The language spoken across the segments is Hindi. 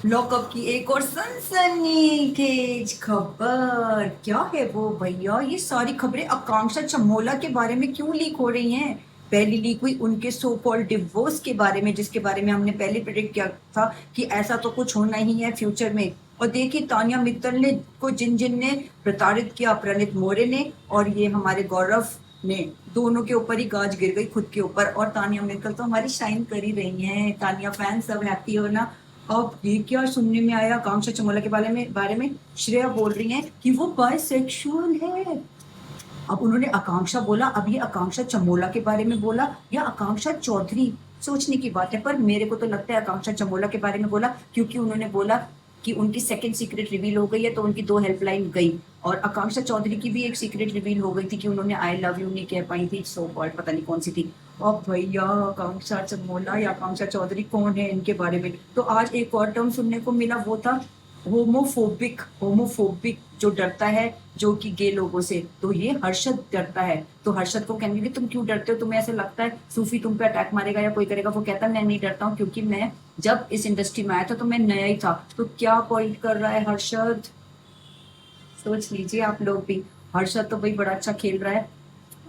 लॉकअप की एक और सनसनीखेज खबर। क्या है वो भैया? ये सारी खबरें आकांक्षा चमोला के बारे में क्यों लीक हो रही हैं? पहली लीक हुई उनके सो कॉल्ड डिवोर्स के बारे में, जिसके बारे में हमने पहले प्रेडिक्ट किया था कि ऐसा तो कुछ होना ही है फ्यूचर में। और देखिए, तानिया मित्तल ने को जिन जिन ने प्रताड़ित किया, प्रणीत मोरे ने और ये हमारे गौरव ने, दोनों के ऊपर ही गाज गिर गई खुद के ऊपर। और तानिया मित्तल तो हमारी शाइन कर ही रही हैं। तानिया फैन सब हैप्पी हो ना। अब ये क्या सुनने में आया आकांक्षा चमोला के बारे में श्रेया बोल रही हैं कि वो बायसेक्सुअल है। अब उन्होंने आकांक्षा बोला, अब ये आकांक्षा चमोला के बारे में बोला या आकांक्षा चौधरी? सोचने की बात है, पर मेरे को तो लगता है आकांक्षा चमोला के बारे में बोला, क्योंकि उन्होंने बोला कि उनकी सेकंड सीक्रेट रिवील हो गई है, तो उनकी 2 हेल्पलाइन गई। और आकांक्षा चौधरी की भी एक सीक्रेट रिवील हो गई थी कि उन्होंने आई लव यू नहीं कह पाई थी, सो कॉल्ड पता नहीं कौन सी थी। अब भैया, आकांक्षा चमोला या आकांक्षा चौधरी कौन है इनके बारे में? तो आज एक और टर्म सुनने को मिला, वो था होमोफोबिक। होमोफोबिक जो डरता है, जो कि गे लोगों से, तो ये हर्षद डरता है। तो हर्षद को कहेंगे कि तुम क्यों डरते हो, तुम्हें ऐसा लगता है सूफी तुम पे अटैक मारेगा या कोई करेगा? वो कहता है मैं नहीं डरता हूँ, क्योंकि मैं जब इस इंडस्ट्री में आया था तो मैं नया ही था। तो क्या पॉइंट कर रहा है हर्षद? सोच लीजिए आप लोग भी। हर्षद तो भाई बड़ा अच्छा खेल रहा है,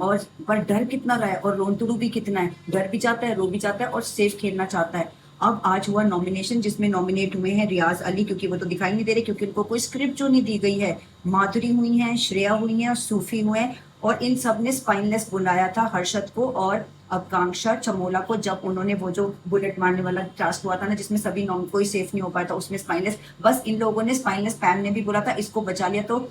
और पर डर कितना रहा है, और रोनतुड़ू भी कितना है। डर भी जाता है, रो भी जाता है, और सेफ खेलना चाहता है। अब आज हुआ नॉमिनेशन, जिसमें नॉमिनेट हुए हैं रियाज अली, क्योंकि वो तो दिखाई नहीं दे रहे, क्योंकि उनको कोई स्क्रिप्ट जो नहीं दी गई है। माधुरी हुई हैं, श्रेया हुई हैं और सूफी हुए हैं। और इन सब ने स्पाइनलेस बुलाया था हर्षद को और आकांक्षा चमोला को, जब उन्होंने वो जो बुलेट मारने वाला टास्क हुआ था ना, जिसमें सभी नॉम कोई सेफ नहीं हो पाया था, उसमें स्पाइनलेस बस इन लोगों ने, स्पाइनलेस पैम ने भी बोला था इसको बचा लिया, तो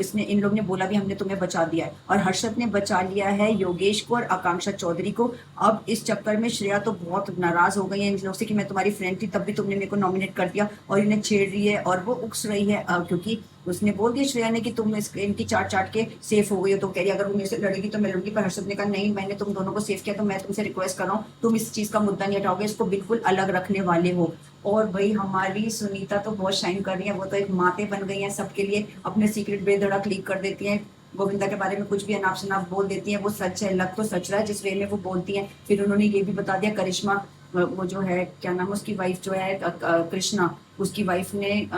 इसने, इन लोग ने बोला भी हमने तुम्हें बचा दिया है, और हर्षद ने बचा लिया है योगेश को और आकांक्षा चौधरी को। अब इस चक्कर में श्रेया तो बहुत नाराज हो गई है इन लोग से कि मैं तुम्हारी फ्रेंड थी, तब भी तुमने मेरे को नॉमिनेट कर दिया, और इन्हें छेड़ रही है और वो उकस रही है, क्योंकि उसने बोल दिया श्रेया ने कि तुम इनकी चाट चाट के सेफ हो गई हो, तो कह रही अगर वो मेरे से लड़ेगी तो मैं लड़ूंगी। पर हर्षद ने कहा नहीं, मैंने तुम दोनों को सेफ किया, तो मैं तुमसे रिक्वेस्ट कर रहा हूँ, तुम इस चीज का मुद्दा नहीं हटाओगे, इसको बिल्कुल अलग रखने वाले हो। और भाई हमारी सुनीता तो बहुत शाइन कर रही है, वो तो एक माते बन गई है सबके लिए, अपने सीक्रेट बेधड़क लीक कर देती है। गोविंदा के बारे में कुछ भी अनाप शनाप बोल देती है, वो सच है, लग तो सच रहा है जिस वे में वो बोलती है। फिर उन्होंने ये भी बता दिया, करिश्मा, वो जो है, क्या नाम है उसकी वाइफ जो है, कृष्णा, उसकी वाइफ ने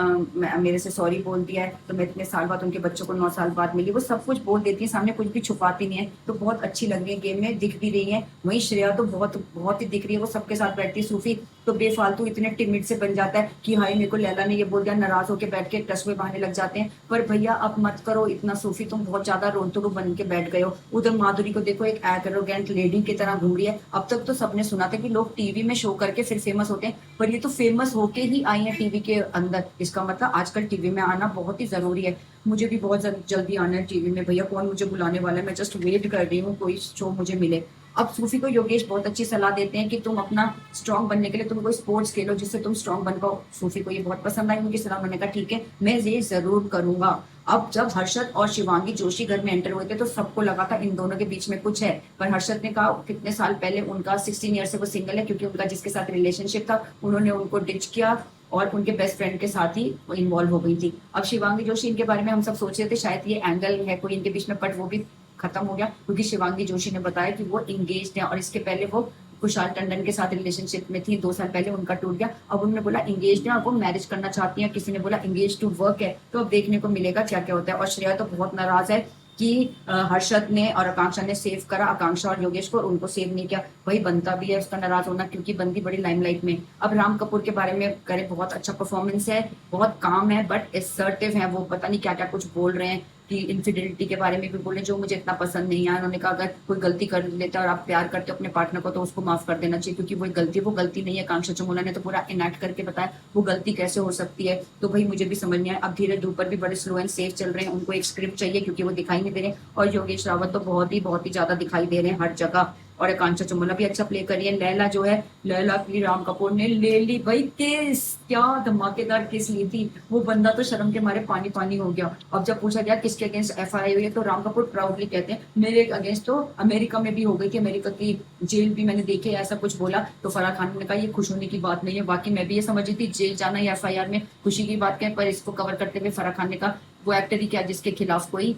मेरे से सॉरी बोल दिया है, तो मैं इतने साल बाद उनके बच्चों को 9 साल बाद मिली। वो सब कुछ बोल देती है, सामने कुछ भी छुपाती नहीं है, तो बहुत अच्छी लग रही है, गेम में दिख भी रही है। वहीं श्रेया तो बहुत बहुत ही दिख रही है, वो सबके साथ बैठती है। सूफी तो बेफालतू इतने टिमिड से बन जाता है कि हाय मेरे को लैला ने ये बोल दिया, नाराज होकर बैठ के टस में बहाने लग जाते हैं। पर भैया अब मत करो इतना सूफी, तुम बहुत ज्यादा रोंतड़ू बन के बैठ गए हो। उधर माधुरी को देखो, एक एरोगेंट लेडी की तरह घूम रही है। अब तक तो सबने सुना था कि लोग टीवी में शो करके फिर फेमस होते हैं, पर ये तो फेमस होके ही आई है टीवी के अंदर। इसका मतलब आजकल टीवी में आना बहुत ही जरूरी है। मुझे भी बहुत जल्दी आना है टीवी में भैया, कौन मुझे बुलाने वाला है, मैं जस्ट वेट कर रही हूँ कोई शो मुझे मिले। अब सूफी को योगेश बहुत अच्छी सलाह देते हैं कि तुम अपना स्ट्रांग बनने के लिए तुम कोई स्पोर्ट्स खेलो जिससे तुम स्ट्रांग बन पाओ। सूफी को ये बहुत पसंद आई उनकी सलाह, मैंने कहा ठीक है मैं ये जरूर करूंगा। अब जब हर्षद और शिवांगी जोशी घर में एंटर हुए थे, तो सबको लगा था इन दोनों के बीच में कुछ है, पर हर्षद ने कहा कितने साल पहले उनका 16 ईयर से वो सिंगल है, क्योंकि उनका जिसके साथ रिलेशनशिप था उन्होंने उनको डिच किया और उनके बेस्ट फ्रेंड के साथ ही वो इन्वॉल्व हो गई थी। अब शिवांगी जोशी, इनके बारे में हम सब सोच रहे थे शायद ये एंगल है कोई इनके बीच में, बट वो भी खत्म हो गया, क्योंकि शिवांगी जोशी ने बताया कि वो इंगेज्ड है, और इसके पहले वो कुशाल टंडन के साथ रिलेशनशिप में थी, 2 साल पहले उनका टूट गया। अब उन्होंने बोला इंगेज्ड है और वो मैरिज करना चाहती है, किसी ने बोला इंगेज टू वर्क है। तो अब देखने को मिलेगा क्या क्या होता है। और श्रेया तो बहुत नाराज है कि हर्षद ने और आकांक्षा ने सेव करा आकांक्षा और योगेश को, और उनको सेव नहीं किया। वही बनता भी है उसका नाराज होना, क्योंकि बंदी बड़ी लाइमलाइट में। अब राम कपूर के बारे में करें, बहुत अच्छा परफॉर्मेंस है, बहुत काम है, बट असर्टिव है वो, पता नहीं क्या क्या कुछ बोल रहे हैं कि इनफिडेलिटी के बारे में भी बोले, जो मुझे इतना पसंद नहीं आया। उन्होंने कहा अगर कोई गलती कर लेता है और आप प्यार करते हो अपने पार्टनर को, तो उसको माफ कर देना चाहिए, क्योंकि वो गलती नहीं है। आकांक्षा चमोला ने तो पूरा इनैक्ट करके बताया वो गलती कैसे हो सकती है। तो भाई मुझे भी समझ नहीं आया। अब धीरे धूपर भी बड़े स्लो एंड सेफ चल रहे हैं, उनको एक स्क्रिप्ट चाहिए क्योंकि वो दिखाई नहीं दे रहे। और योगेश रावत तो बहुत ही ज्यादा दिखाई दे रहे हैं हर जगह। और आकांक्षा चमोला भी अच्छा प्ले कर रही है। लैला जो है, लैला की राम कपूर ने ले ली भाई किस, क्या धमाकेदार किस ली थी। वो बंदा तो शर्म के मारे पानी पानी हो गया। अब जब पूछा गया किसके अगेंस्ट एफआईआर हुई है, तो राम कपूर प्राउडली कहते हैं मेरे अगेंस्ट तो अमेरिका में भी हो गई थी, अमेरिका की जेल भी मैंने देखी, ऐसा कुछ बोला। तो फराह खान ने कहा ये खुश होने की बात नहीं है, बाकी मैं भी ये समझ रही थी जेल जाना या एफआईआर में खुशी की बात कहें, पर इसको कवर करते हुए फराह खान ने कहा वो एक्टर ही क्या जिसके खिलाफ कोई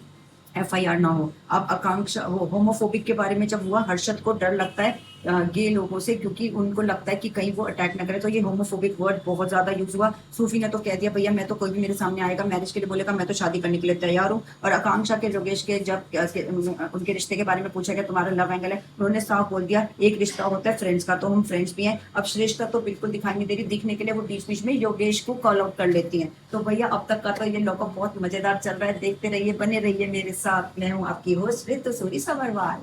एफआईआर ना हो। अब आकांक्षा, वो होमोफोबिक के बारे में जब हुआ, हर्षद को डर लगता है गे लोगों से, क्योंकि उनको लगता है कि कहीं वो अटैक ना करे। तो ये होमोफोबिक वर्ड बहुत ज्यादा यूज हुआ। सूफी ने तो कह दिया भैया मैं तो, कोई भी मेरे सामने आएगा मैरिज के लिए बोलेगा मैं तो शादी करने के लिए तैयार हूँ। और आकांक्षा के योगेश के जब उनके रिश्ते के बारे में पूछा गया तुम्हारा लव एंगल है, उन्होंने साफ बोल दिया एक रिश्ता होता है फ्रेंड्स का, तो हम फ्रेंड्स भी हैं। अब श्रेष्ठा तो बिल्कुल दिखाई नहीं दे रही, दिखने के लिए वो बीच बीच में योगेश को कॉल आउट कर लेती हैं। तो भैया अब तक का तो ये लॉकअप बहुत मजेदार चल रहा है, देखते रहिए, बने रहिए मेरे साथ। मैं हूँ आपकी होस्ट ऋतु सूरी सवरवाल।